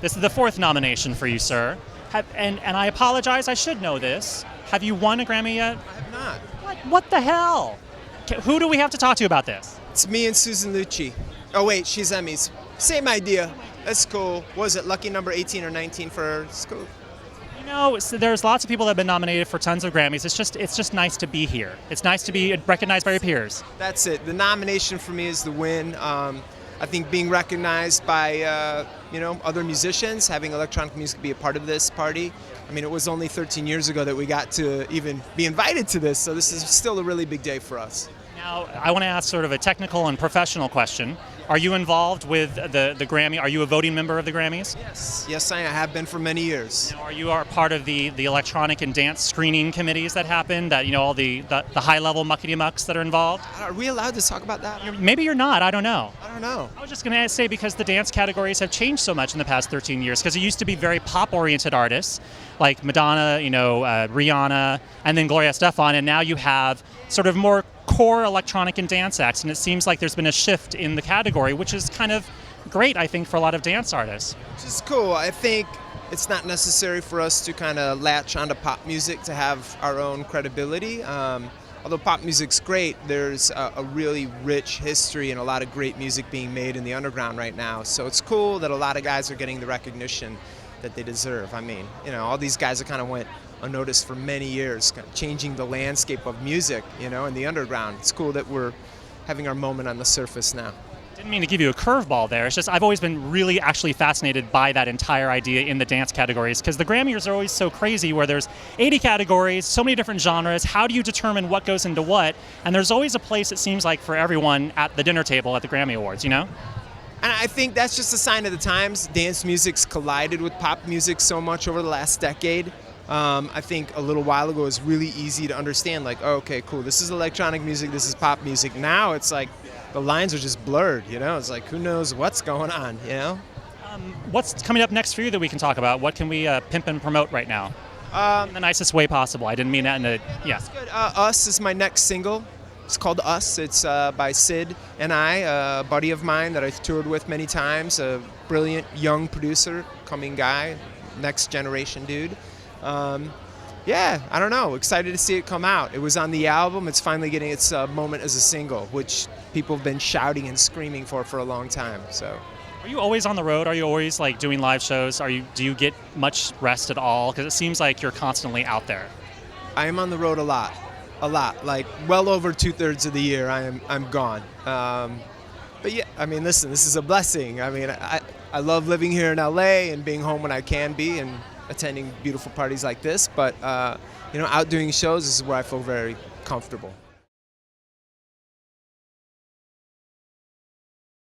This is the fourth nomination for you, sir. And I apologize, I should know this. Have you won a Grammy yet? I have not. What the hell? Who do we have to talk to about this? It's me and Susan Lucci. Oh wait, she's Emmys. Same idea. That's cool. What was it lucky number 18 or 19 for her? It's cool. You know, so there's lots of people that have been nominated for tons of Grammys. It's just nice to be here. It's nice to be recognized by your peers. That's it. The nomination for me is the win. I think being recognized by other musicians, having electronic music be a part of this party. I mean, it was only 13 years ago that we got to even be invited to this, so this is still a really big day for us. Now, I want to ask sort of a technical and professional question. Are you involved with the Grammy? Are you a voting member of the Grammys? Yes, I have been for many years. Now, are you part of the electronic and dance screening committees that happen? That all the high-level muckety-mucks that are involved? Are we allowed to talk about that? Maybe you're not. I don't know. I don't know. I was just going to say because the dance categories have changed so much in the past 13 years. Because it used to be very pop-oriented artists like Madonna, Rihanna, and then Gloria Estefan, and now you have sort of more core electronic and dance acts, and it seems like there's been a shift in the category, which is kind of great, I think, for a lot of dance artists. Which is cool. I think it's not necessary for us to kind of latch onto pop music to have our own credibility. Although pop music's great, there's a really rich history and a lot of great music being made in the underground right now. So it's cool that a lot of guys are getting the recognition that they deserve. I mean, all these guys that kind of went unnoticed for many years, kind of changing the landscape of music, in the underground. It's cool that we're having our moment on the surface now. Didn't mean to give you a curveball there. It's just I've always been really actually fascinated by that entire idea in the dance categories, because the Grammys are always so crazy where there's 80 categories, so many different genres. How do you determine what goes into what? And there's always a place, it seems like, for everyone at the dinner table at the Grammy Awards, And I think that's just a sign of the times. Dance music's collided with pop music so much over the last decade. I think a little while ago it was really easy to understand, like, oh, okay, cool, this is electronic music, this is pop music. Now it's like the lines are just blurred, It's like, who knows what's going on, What's coming up next for you that we can talk about? What can we pimp and promote right now? In the nicest way possible. I didn't mean that in a, yeah. That's good. Us is my next single. It's called Us. It's by Sid and I, a buddy of mine that I've toured with many times, a brilliant young producer, coming guy, next generation dude. I don't know. Excited to see it come out. It was on the album. It's finally getting its moment as a single, which people have been shouting and screaming for a long time. So, are you always on the road? Are you always like doing live shows? Do you get much rest at all? Because it seems like you're constantly out there. I am on the road a lot, like well over 2/3 of the year. I'm gone. But yeah, I mean, listen, this is a blessing. I mean, I love living here in LA and being home when I can be and attending beautiful parties like this. But out doing shows is where I feel very comfortable.